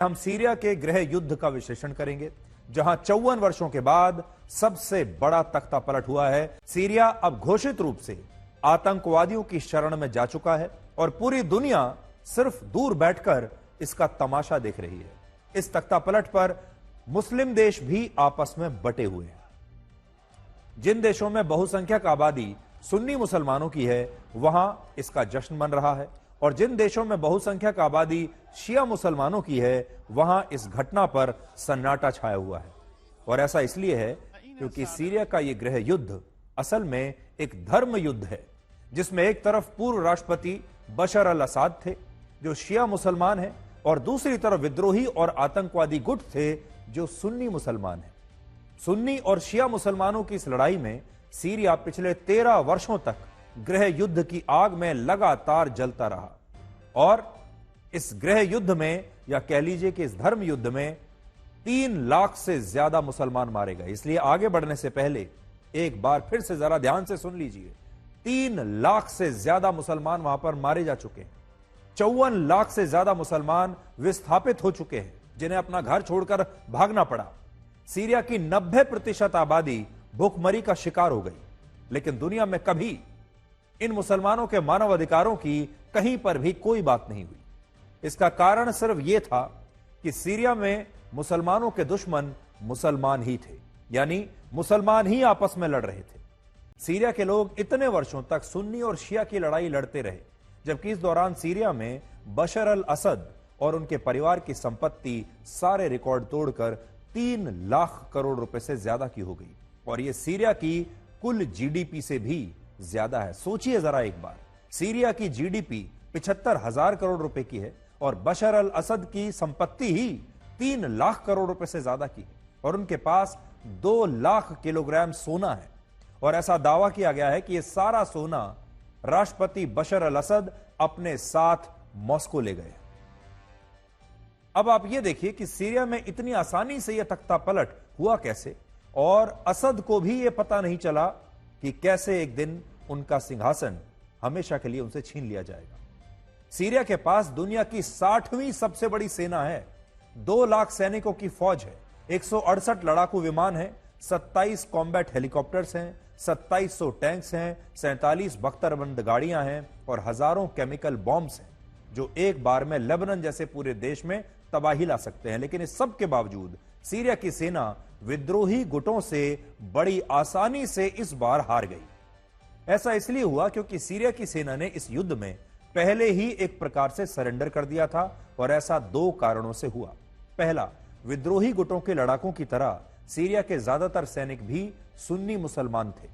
हम सीरिया के गृह युद्ध का विश्लेषण करेंगे, जहां 54 वर्षों के बाद सबसे बड़ा तख्ता पलट हुआ है। सीरिया अब घोषित रूप से आतंकवादियों की शरण में जा चुका है और पूरी दुनिया सिर्फ दूर बैठकर इसका तमाशा देख रही है। इस तख्ता पलट पर मुस्लिम देश भी आपस में बटे हुए हैं। जिन देशों में बहुसंख्यक आबादी सुन्नी मुसलमानों की है, वहां इसका जश्न मन रहा है, और जिन देशों में बहुसंख्यक आबादी शिया मुसलमानों की है, वहां इस घटना पर सन्नाटा छाया हुआ है। और ऐसा इसलिए है क्योंकि सीरिया का यह गृह युद्ध असल में एक धर्म युद्ध है, जिसमें एक तरफ पूर्व राष्ट्रपति बशर अल असद थे जो शिया मुसलमान हैं, और दूसरी तरफ विद्रोही और आतंकवादी गुट थे जो सुन्नी मुसलमान हैं। सुन्नी और शिया मुसलमानों की इस लड़ाई में सीरिया पिछले 13 वर्षों तक गृह युद्ध की आग में लगातार जलता रहा, और इस गृह युद्ध में, या कह लीजिए कि इस धर्म युद्ध में 3 लाख से ज्यादा मुसलमान मारे गए। इसलिए आगे बढ़ने से पहले एक बार फिर से जरा ध्यान से सुन लीजिए, 3 लाख से ज्यादा मुसलमान वहां पर मारे जा चुके हैं। 54 लाख से ज्यादा मुसलमान विस्थापित हो चुके हैं, जिन्हें अपना घर छोड़कर भागना पड़ा। सीरिया की 90% आबादी भूखमरी का शिकार हो गई, लेकिन दुनिया में कभी इन मुसलमानों के मानव अधिकारों की कहीं पर भी कोई बात नहीं हुई। इसका कारण सिर्फ यह था कि सीरिया में मुसलमानों के दुश्मन मुसलमान ही थे, यानी मुसलमान ही आपस में लड़ रहे थे। सीरिया के लोग इतने वर्षों तक सुन्नी और शिया की लड़ाई लड़ते रहे, जबकि इस दौरान सीरिया में बशर अल असद और उनके परिवार की संपत्ति सारे रिकॉर्ड तोड़कर 3 लाख करोड़ रुपए से ज्यादा की हो गई, और यह सीरिया की कुल जीडीपी से भी ज्यादा है। सोचिए जरा एक बार, सीरिया की जीडीपी 75,000 करोड़ रुपए की है, और बशर अल असद की संपत्ति ही 3 लाख करोड़ रुपए से ज्यादा की है, और उनके पास 2 लाख किलोग्राम सोना है। और ऐसा दावा किया गया है कि यह सारा सोना राष्ट्रपति बशर अल असद अपने साथ मॉस्को ले गए। अब आप यह देखिए कि सीरिया में इतनी आसानी से यह तख्ता पलट हुआ कैसे, और असद को भी यह पता नहीं चला कि कैसे एक दिन उनका सिंहासन हमेशा के लिए उनसे छीन लिया जाएगा। सीरिया के पास दुनिया की 60वीं सबसे बड़ी सेना है, 2 लाख सैनिकों की फौज है, 168 लड़ाकू विमान हैं, 27 कॉम्बैट हेलीकॉप्टर्स हैं, 2700 टैंक्स हैं, 47 बख्तरबंद गाड़ियां हैं, और हजारों केमिकल बॉम्ब्स हैं, जो एक बार में लेबनान जैसे पूरे देश में तबाही ला सकते हैं। लेकिन इस सब के बावजूद सीरिया की सेना विद्रोही गुटों से बड़ी आसानी से इस बार हार गई। ऐसा इसलिए हुआ क्योंकि सीरिया की सेना ने इस युद्ध में पहले ही एक प्रकार से सरेंडर कर दिया था, और ऐसा 2 कारणों से हुआ। पहला, विद्रोही गुटों के लड़ाकों की तरह सीरिया के ज्यादातर सैनिक भी सुन्नी मुसलमान थे,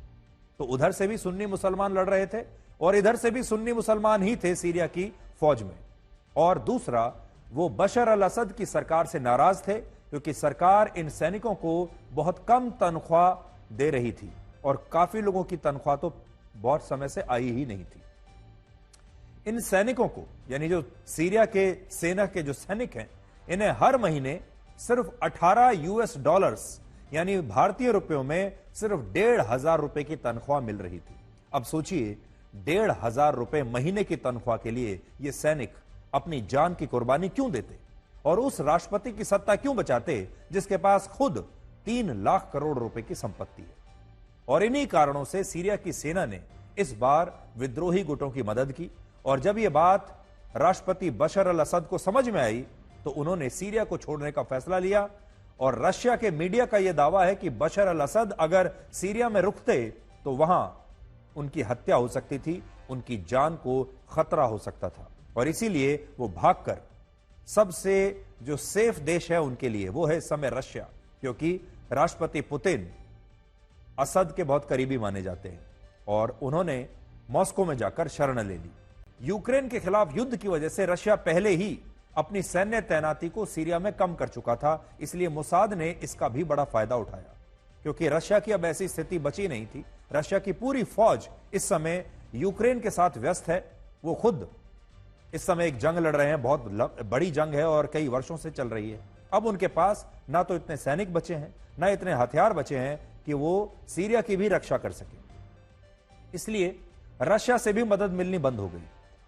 तो उधर से भी सुन्नी मुसलमान लड़ रहे थे और इधर से भी सुन्नी मुसलमान ही थे सीरिया की फौज में। और दूसरा, वो बशर अल असद की सरकार से नाराज थे क्योंकि सरकार इन सैनिकों को बहुत कम तनख्वाह दे रही थी, और काफी लोगों की तनख्वाह तो बहुत समय से आई ही नहीं थी। इन सैनिकों को, यानी जो सीरिया के सेना के जो सैनिक हैं, इन्हें हर महीने सिर्फ 18 US डॉलर्स, यानी भारतीय रुपयों में सिर्फ 1,500 रुपए की तनख्वाह मिल रही थी। अब सोचिए, 1,500 रुपए महीने की तनख्वाह के लिए ये सैनिक अपनी जान की कुर्बानी क्यों देते, और उस राष्ट्रपति की सत्ता क्यों बचाते जिसके पास खुद 3 लाख करोड़ रुपए की संपत्ति है। और इन्हीं कारणों से सीरिया की सेना ने इस बार विद्रोही गुटों की मदद की, और जब यह बात राष्ट्रपति बशर अल असद को समझ में आई तो उन्होंने सीरिया को छोड़ने का फैसला लिया। और रशिया के मीडिया का यह दावा है कि बशर अल असद अगर सीरिया में रुकते तो वहां उनकी हत्या हो सकती थी, उनकी जान को खतरा हो सकता था, और इसीलिए वो भागकर सबसे जो सेफ देश है उनके लिए वो है इस समय रशिया, क्योंकि राष्ट्रपति पुतिन असद के बहुत करीबी माने जाते हैं, और उन्होंने मॉस्को में जाकर शरण ले ली। यूक्रेन के खिलाफ युद्ध की वजह से रशिया पहले ही अपनी सैन्य तैनाती को सीरिया में कम कर चुका था, इसलिए मोसाद ने इसका भी बड़ा फायदा उठाया, क्योंकि रशिया की अब ऐसी स्थिति बची नहीं थी। रशिया की पूरी फौज इस समय यूक्रेन के साथ व्यस्त है। वो खुद इस समय एक जंग लड़ रहे हैं, बहुत बड़ी जंग है और कई वर्षों से चल रही है। अब उनके पास ना तो इतने सैनिक बचे हैं, ना इतने हथियार बचे हैं कि वो सीरिया की भी रक्षा कर सके। इसलिए रशिया से भी मदद मिलनी बंद हो गई।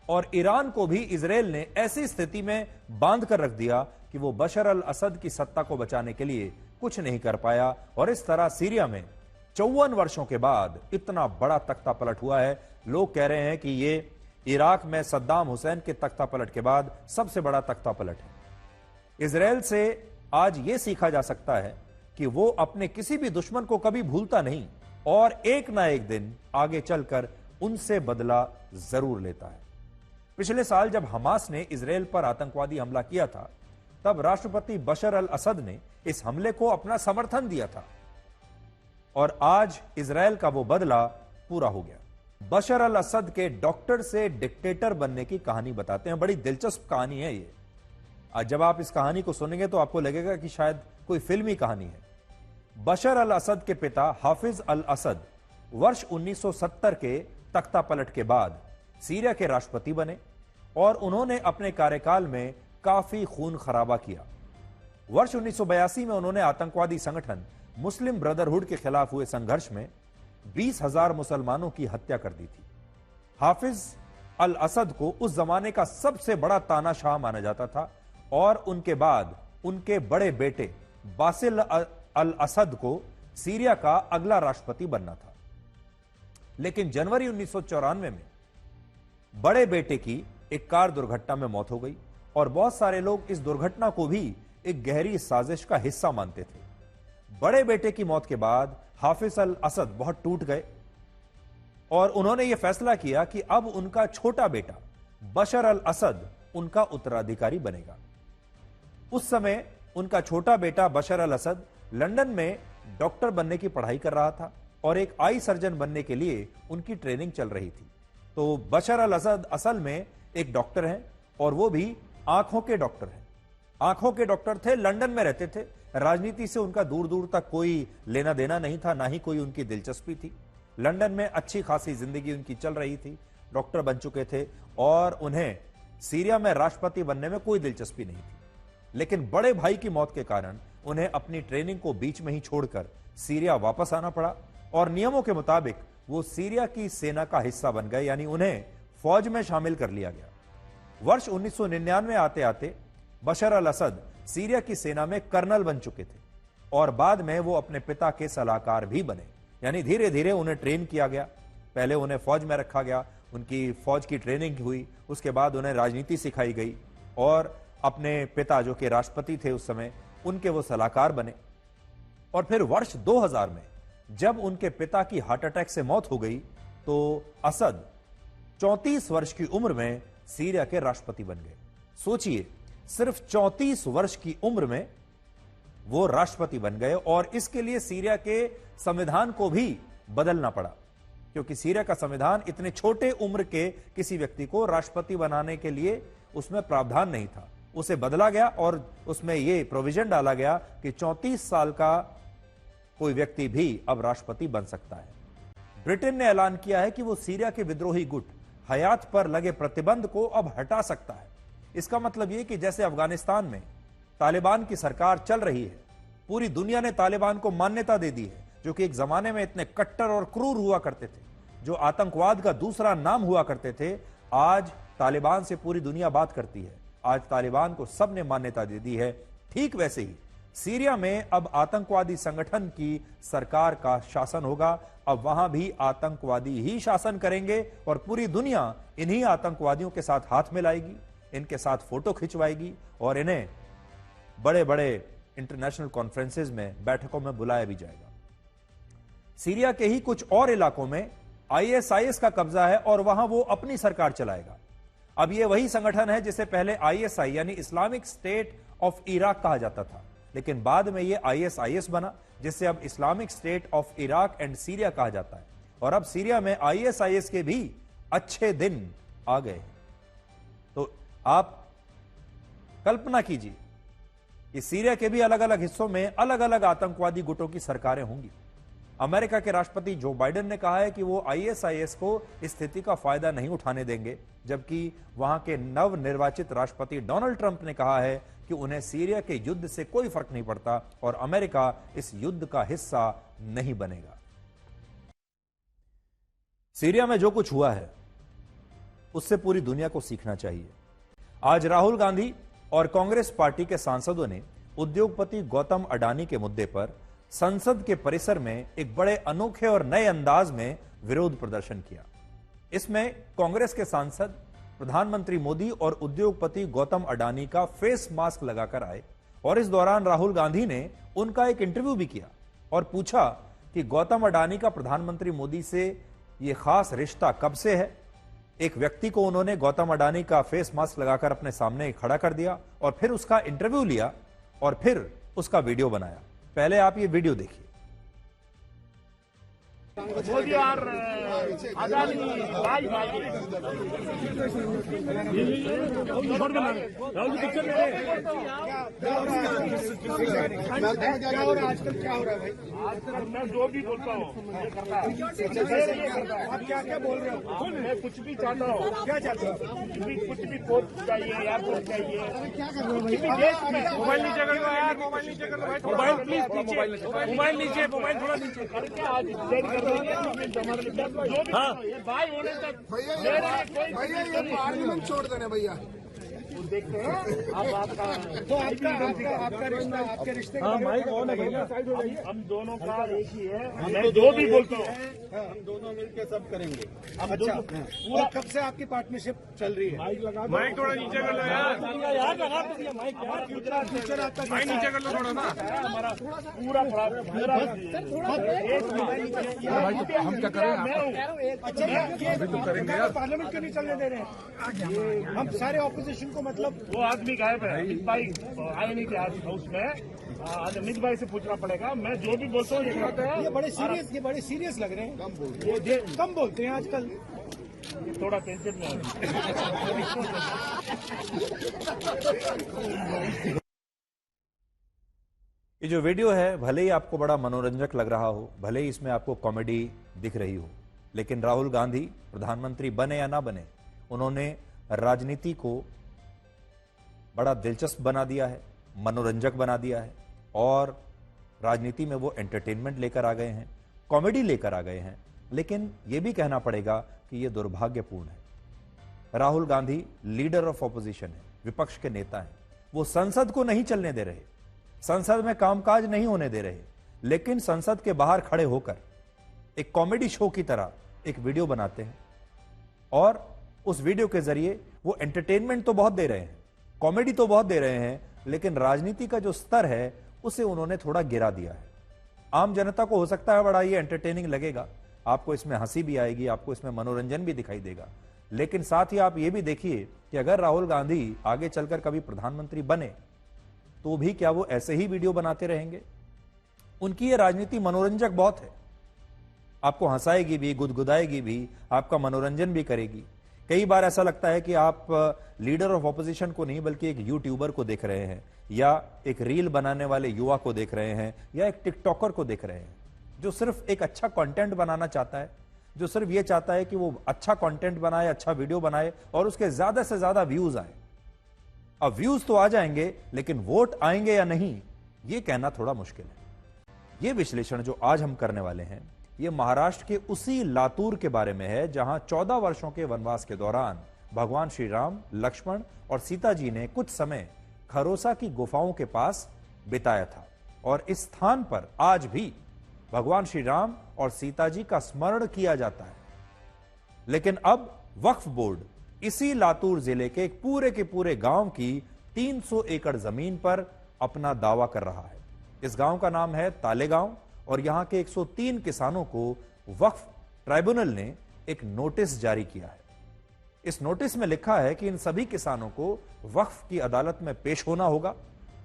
और ईरान को भी इजराइल ने ऐसी स्थिति में बांध कर रख दिया कि वो बशर अल असद की सत्ता को बचाने के लिए कुछ नहीं कर पाया। और इस तरह सीरिया में 54 वर्षों के बाद इतना बड़ा तख्ता पलट हुआ है। लोग कह रहे हैं कि ये इराक में सद्दाम हुसैन के तख्ता पलट के बाद सबसे बड़ा तख्ता पलट है। इजराइल से आज यह सीखा जा सकता है कि वो अपने किसी भी दुश्मन को कभी भूलता नहीं और एक ना एक दिन आगे चलकर उनसे बदला जरूर लेता है। पिछले साल जब हमास ने इजराइल पर आतंकवादी हमला किया था, तब राष्ट्रपति बशर अल असद ने इस हमले को अपना समर्थन दिया था और आज इजराइल का वो बदला पूरा हो गया। बशर अल असद के डॉक्टर से डिक्टेटर बनने की कहानी बताते हैं। बड़ी दिलचस्प कहानी है ये। आज जब आप इस कहानी को सुनेंगे तो आपको लगेगा कि शायद कोई फिल्मी कहानी है। बशर अल असद के पिता हाफिज अल असद वर्ष 1970 के तख्ता पलट के बाद सीरिया के राष्ट्रपति बने और उन्होंने अपने कार्यकाल में काफी खून खराबा किया। वर्ष 1982 में उन्होंने आतंकवादी संगठन मुस्लिम ब्रदरहुड के खिलाफ हुए संघर्ष में 20,000 मुसलमानों की हत्या कर दी थी। हाफिज अल असद को उस जमाने का सबसे बड़ा तानाशाह माना जाता था और उनके बाद उनके बड़े बेटे बासिल अल असद को सीरिया का अगला राष्ट्रपति बनना था। लेकिन जनवरी 1994 में बड़े बेटे की एक कार दुर्घटना में मौत हो गई और बहुत सारे लोग इस दुर्घटना को भी एक गहरी साजिश का हिस्सा मानते थे। बड़े बेटे की मौत के बाद हाफिज अल असद बहुत टूट गए और उन्होंने यह फैसला किया कि अब उनका छोटा बेटा बशर अल असद उनका उत्तराधिकारी बनेगा। उस समय उनका छोटा बेटा बशर अल असद लंदन में डॉक्टर बनने की पढ़ाई कर रहा था और एक आई सर्जन बनने के लिए उनकी ट्रेनिंग चल रही थी। तो बशर अल असद असल में एक डॉक्टर हैं और वो भी आंखों के डॉक्टर हैं। आंखों के डॉक्टर थे, लंदन में रहते थे। राजनीति से उनका दूर दूर तक कोई लेना देना नहीं था, ना ही कोई उनकी दिलचस्पी थी। लंदन में अच्छी खासी जिंदगी उनकी चल रही थी, डॉक्टर बन चुके थे और उन्हें सीरिया में राष्ट्रपति बनने में कोई दिलचस्पी नहीं थी। लेकिन बड़े भाई की मौत के कारण उन्हें अपनी ट्रेनिंग को बीच में ही छोड़कर सीरिया वापस आना पड़ा और नियमों के मुताबिक वो सीरिया की सेना का हिस्सा बन गए, यानी उन्हें फौज में शामिल कर लिया गया। वर्ष 1999 आते आते बशर अल असद सीरिया की सेना में कर्नल बन चुके थे और बाद में वो अपने पिता के सलाहकार भी बने। यानी धीरे धीरे उन्हें ट्रेन किया गया। पहले उन्हें फौज में रखा गया, उनकी फौज की ट्रेनिंग हुई, उसके बाद उन्हें राजनीति सिखाई गई और अपने पिता जो कि राष्ट्रपति थे उस समय, उनके वो सलाहकार बने। और फिर वर्ष 2000 में जब उनके पिता की हार्ट अटैक से मौत हो गई तो असद 34 वर्ष की उम्र में सीरिया के राष्ट्रपति बन गए। सोचिए, सिर्फ 34 वर्ष की उम्र में वो राष्ट्रपति बन गए और इसके लिए सीरिया के संविधान को भी बदलना पड़ा, क्योंकि सीरिया का संविधान इतने छोटे उम्र के किसी व्यक्ति को राष्ट्रपति बनाने के लिए उसमें प्रावधान नहीं था। उसे बदला गया और उसमें यह प्रोविजन डाला गया कि 34 साल का कोई व्यक्ति भी अब राष्ट्रपति बन सकता है। ब्रिटेन ने ऐलान किया है कि वो सीरिया के विद्रोही गुट हयात पर लगे प्रतिबंध को अब हटा सकता है। इसका मतलब यह कि जैसे अफगानिस्तान में तालिबान की सरकार चल रही है, पूरी दुनिया ने तालिबान को मान्यता दे दी है, जो कि एक जमाने में इतने कट्टर और क्रूर हुआ करते थे, जो आतंकवाद का दूसरा नाम हुआ करते थे। आज तालिबान से पूरी दुनिया बात करती है। आज तालिबान को सबने मान्यता दे दी है। ठीक वैसे ही सीरिया में अब आतंकवादी संगठन की सरकार का शासन होगा। अब वहां भी आतंकवादी ही शासन करेंगे और पूरी दुनिया इन्हीं आतंकवादियों के साथ हाथ मिलाएगी, इनके साथ फोटो खिंचवाएगी और इन्हें बड़े बड़े इंटरनेशनल कॉन्फ्रेंसेज में, बैठकों में बुलाया भी जाएगा। सीरिया के ही कुछ और इलाकों में आईएसआईएस का कब्जा है और वहां वो अपनी सरकार चलाएगा। अब ये वही संगठन है जिसे पहले आईएसआई यानी इस्लामिक स्टेट ऑफ इराक कहा जाता था, लेकिन बाद में ये आईएसआईएस बना, जिससे अब Islamic state of Iraq and Syria कहा जाता है। और अब सीरिया में आईएसआईएस के भी अच्छे दिन आ गए। तो आप कल्पना कीजिए कि सीरिया के भी अलग अलग हिस्सों में अलग अलग आतंकवादी गुटों की सरकारें होंगी। अमेरिका के राष्ट्रपति जो बाइडेन ने कहा है कि वो आईएसआईएस को इस स्थिति का फायदा नहीं उठाने देंगे, जबकि वहां के नवनिर्वाचित राष्ट्रपति डोनाल्ड ट्रंप ने कहा है कि उन्हें सीरिया के युद्ध से कोई फर्क नहीं पड़ता और अमेरिका इस युद्ध का हिस्सा नहीं बनेगा। सीरिया में जो कुछ हुआ है उससे पूरी दुनिया को सीखना चाहिए। आज राहुल गांधी और कांग्रेस पार्टी के सांसदों ने उद्योगपति गौतम अडानी के मुद्दे पर संसद के परिसर में एक बड़े अनोखे और नए अंदाज में विरोध प्रदर्शन किया। इसमें कांग्रेस के सांसद प्रधानमंत्री मोदी और उद्योगपति गौतम अडानी का फेस मास्क लगाकर आए और इस दौरान राहुल गांधी ने उनका एक इंटरव्यू भी किया और पूछा कि गौतम अडानी का प्रधानमंत्री मोदी से यह खास रिश्ता कब से है। एक व्यक्ति को उन्होंने गौतम अडानी का फेस मास्क लगाकर अपने सामने खड़ा कर दिया और फिर उसका इंटरव्यू लिया और फिर उसका वीडियो बनाया। पहले आप ये वीडियो देखिए। मोदी और अदानी भाई भाई राहुल जी पिक्चर ले रहे हैं। क्या हो रहा है आजकल, क्या हो रहा है भाई? आजकल मैं जो भी बोलता हूँ ये करता है। आप क्या क्या बोल रहे हो? मैं कुछ भी चाहता हूँ। क्या चाहते हो? कुछ भी पोस्ट चाहिए यार, पोस्ट चाहिए। क्या कर रहे हो भाई? मोबाइल नीचे कर लो यार, मोबाइल नीचे कर लो भाई। मोबाइल प्लीज मोबाइल नीचे, मोबाइल थोड़ा नीचे करके आज हाँ भाई होने तक भैया ये पार्लियामेंट छोड़ देना भैया। देखते हैं आप तो आपका रिश्ता, आपके रिश्ते हाँ भाई कौन है भैया? हम दोनों का एक ही है। मैं जो भी बोलता हूँ हम दोनों मिलकर सब करेंगे। अच्छा और कब से आपकी पार्टनरशिप चल रही है? माइक थोड़ा नीचे कर लो यार लगा दीजिए माइक। फ्यूचर आपका माइक नीचे कर लो थोड़ा ना। हमारा पूरा खराब हम क्या करें? अच्छा पार्लियामेंट क्यों नहीं चलने दे रहे हैं? हम सारे ऑपोजिशन को मतलब वो आदमी गायब है। अमित भाई आए नहीं थे आज हाउस में। अमित भाई से पूछना पड़ेगा। मैं जो भी बोलता हूँ ये कहते हैं। ये बड़े सीरियस लग रहे हैं। कम बोलते हैं आजकल। थोड़ा टेंशन में ये जो वीडियो है भले ही आपको बड़ा मनोरंजक लग रहा हो, भले ही इसमें आपको कॉमेडी दिख रही हो, लेकिन राहुल गांधी प्रधानमंत्री बने या ना बने, उन्होंने राजनीति को बड़ा दिलचस्प बना दिया है, मनोरंजक बना दिया है और राजनीति में वो एंटरटेनमेंट लेकर आ गए हैं, कॉमेडी लेकर आ गए हैं। लेकिन यह भी कहना पड़ेगा कि यह दुर्भाग्यपूर्ण है। Rahul Gandhi leader of opposition है, विपक्ष के नेता हैं। वो संसद को नहीं चलने दे रहे, संसद में कामकाज नहीं होने दे रहे, लेकिन संसद के बाहर खड़े होकर एक कॉमेडी शो की तरह एक वीडियो बनाते हैं और उस वीडियो के जरिए वो एंटरटेनमेंट तो बहुत दे रहे हैं, कॉमेडी तो बहुत दे रहे हैं, लेकिन राजनीति का जो स्तर है उसे उन्होंने थोड़ा गिरा दिया है। आम जनता को हो सकता है बड़ा ये एंटरटेनिंग लगेगा, आपको इसमें हंसी भी आएगी, आपको इसमें मनोरंजन भी दिखाई देगा, लेकिन साथ ही आप ये भी देखिए कि अगर राहुल गांधी आगे चलकर कभी प्रधानमंत्री बने तो भी क्या वो ऐसे ही वीडियो बनाते रहेंगे? उनकी ये राजनीति मनोरंजक बहुत है, आपको हंसाएगी भी, गुदगुदाएगी भी, आपका मनोरंजन भी करेगी। कई बार ऐसा लगता है कि आप लीडर ऑफ ऑपोजिशन को नहीं बल्कि एक यूट्यूबर को देख रहे हैं या एक रील बनाने वाले युवा को देख रहे हैं या एक टिकटॉकर को देख रहे हैं जो सिर्फ एक अच्छा कंटेंट बनाना चाहता है, जो सिर्फ ये चाहता है कि वो अच्छा कंटेंट बनाए, अच्छा वीडियो बनाए और उसके ज्यादा से ज्यादा व्यूज आए। अब व्यूज तो आ जाएंगे, लेकिन वोट आएंगे या नहीं ये कहना थोड़ा मुश्किल है। ये विश्लेषण जो आज हम करने वाले हैं ये महाराष्ट्र के उसी लातूर के बारे में है जहां 14 वर्षों के वनवास के दौरान भगवान श्री राम, लक्ष्मण और सीता जी ने कुछ समय खरोसा की गुफाओं के पास बिताया था और इस स्थान पर आज भी भगवान श्री राम और सीता जी का स्मरण किया जाता है। लेकिन अब वक्फ बोर्ड इसी लातूर जिले के एक पूरे गांव की 300 एकड़ जमीन पर अपना दावा कर रहा है। इस गांव का नाम है तालेगांव और यहां के 103 किसानों को वक्फ ट्राइब्यूनल ने एक नोटिस जारी किया है। इस नोटिस में लिखा है कि इन सभी किसानों को वक्फ की अदालत में पेश होना होगा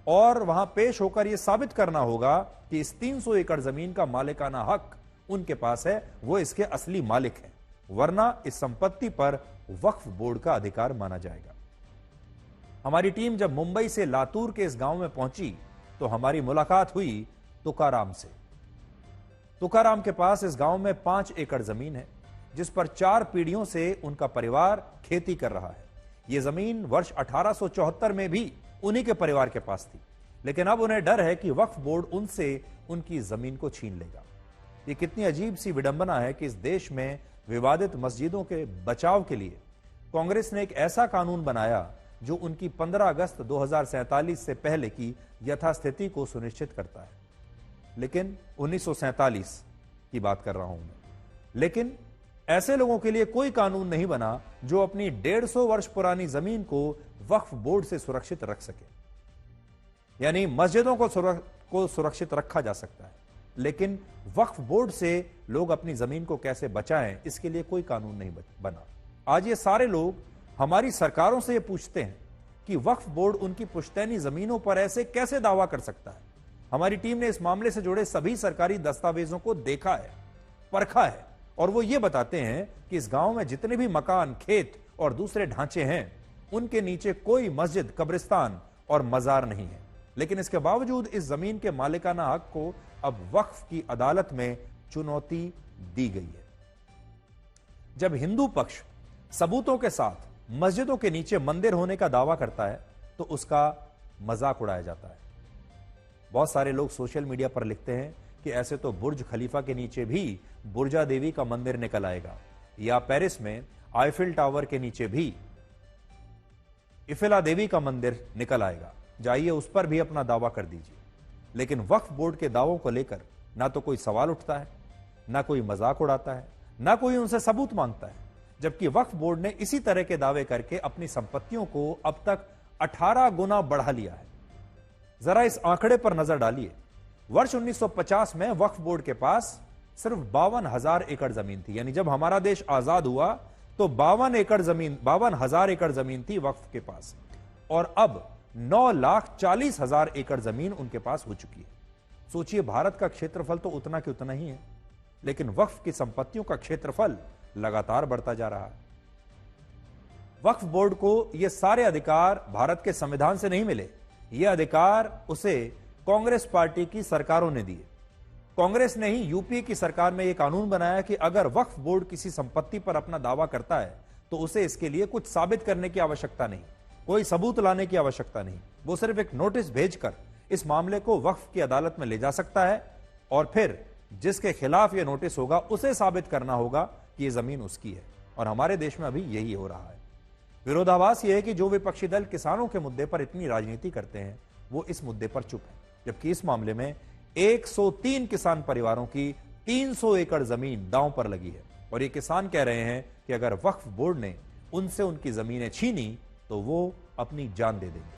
और वहां पेश होकर यह साबित करना होगा कि इस 300 एकड़ जमीन का मालिकाना हक उनके पास है, वो इसके असली मालिक हैं, वरना इस संपत्ति पर वक्फ बोर्ड का अधिकार माना जाएगा। हमारी टीम जब मुंबई से लातूर के इस गांव में पहुंची तो हमारी मुलाकात हुई तुकाराम से। तुकाराम के पास इस गांव में 5 एकड़ जमीन है जिस पर 4 पीढ़ियों से उनका परिवार खेती कर रहा है। यह जमीन वर्ष 1874 में भी उन्हीं के परिवार के पास थी, लेकिन अब उन्हें डर है कि वक्फ बोर्ड उनसे उनकी जमीन को छीन लेगा। यह कितनी अजीब सी विडंबना है कि इस देश में विवादित मस्जिदों के बचाव के लिए कांग्रेस ने एक ऐसा कानून बनाया जो उनकी 15 अगस्त 2047 से पहले की यथास्थिति को सुनिश्चित करता है। लेकिन 1947 की बात कर रहा हूं मैं। लेकिन ऐसे लोगों के लिए कोई कानून नहीं बना जो अपनी 150 वर्ष पुरानी जमीन को वक्फ बोर्ड से सुरक्षित रख सके। यानी मस्जिदों को सुरक्षित रखा जा सकता है, लेकिन वक्फ बोर्ड से लोग अपनी जमीन को कैसे बचाएं, इसके लिए कोई कानून नहीं बना। आज ये सारे लोग हमारी सरकारों से ये पूछते हैं कि वक्फ बोर्ड उनकी पुश्तैनी जमीनों पर ऐसे कैसे दावा कर सकता है। हमारी टीम ने इस मामले से जुड़े सभी सरकारी दस्तावेजों को देखा है, परखा है, और वो ये बताते हैं कि इस गांव में जितने भी मकान, खेत और दूसरे ढांचे हैं, उनके नीचे कोई मस्जिद, कब्रिस्तान और मजार नहीं है। लेकिन इसके बावजूद इस जमीन के मालिकाना हक को अब वक्फ की अदालत में चुनौती दी गई है। जब हिंदू पक्ष सबूतों के साथ मस्जिदों के नीचे मंदिर होने का दावा करता है तो उसका मजाक उड़ाया जाता है। बहुत सारे लोग सोशल मीडिया पर लिखते हैं कि ऐसे तो बुर्ज खलीफा के नीचे भी बुर्जा देवी का मंदिर निकल आएगा, या पेरिस में आईफिल टावर के नीचे भी इफिला देवी का मंदिर निकल आएगा, जाइए उस पर भी अपना दावा कर दीजिए। लेकिन वक्फ बोर्ड के दावों को लेकर ना तो कोई सवाल उठता है, ना कोई मजाक उड़ाता है, ना कोई उनसे सबूत मांगता है। जबकि वक्फ बोर्ड ने इसी तरह के दावे करके अपनी संपत्तियों को अब तक 18 गुना बढ़ा लिया है। जरा इस आंकड़े पर नजर डालिए। वर्ष 1950 में वक्फ बोर्ड के पास सिर्फ 52,000 एकड़ जमीन थी। यानी जब हमारा देश आजाद हुआ तो 52,000 एकड़ जमीन थी वक्फ के पास, और अब 9,40,000 एकड़ जमीन उनके पास हो चुकी है। सोचिए, भारत का क्षेत्रफल तो उतना के उतना ही है, लेकिन वक्फ की संपत्तियों का क्षेत्रफल लगातार बढ़ता जा रहा है। वक्फ बोर्ड को यह सारे अधिकार भारत के संविधान से नहीं मिले, यह अधिकार उसे कांग्रेस पार्टी की सरकारों ने दिए। कांग्रेस ने ही यूपीए की सरकार में यह कानून बनाया कि अगर वक्फ बोर्ड किसी संपत्ति पर अपना दावा करता है तो उसे इसके लिए कुछ साबित करने की आवश्यकता नहीं, कोई सबूत लाने की आवश्यकता नहीं। वो सिर्फ एक नोटिस भेजकर इस मामले को वक्फ की अदालत में ले जा सकता है, और फिर जिसके खिलाफ यह नोटिस होगा उसे साबित करना होगा कि यह जमीन उसकी है। और हमारे देश में अभी यही हो रहा है। विरोधाभास यह है कि जो विपक्षी दल किसानों के मुद्दे पर इतनी राजनीति करते हैं, वो इस मुद्दे पर चुप है, जबकि इस मामले में 103 किसान परिवारों की 300 एकड़ जमीन दांव पर लगी है। और ये किसान कह रहे हैं कि अगर वक्फ बोर्ड ने उनसे उनकी जमीनें छीनी तो वो अपनी जान दे देंगे।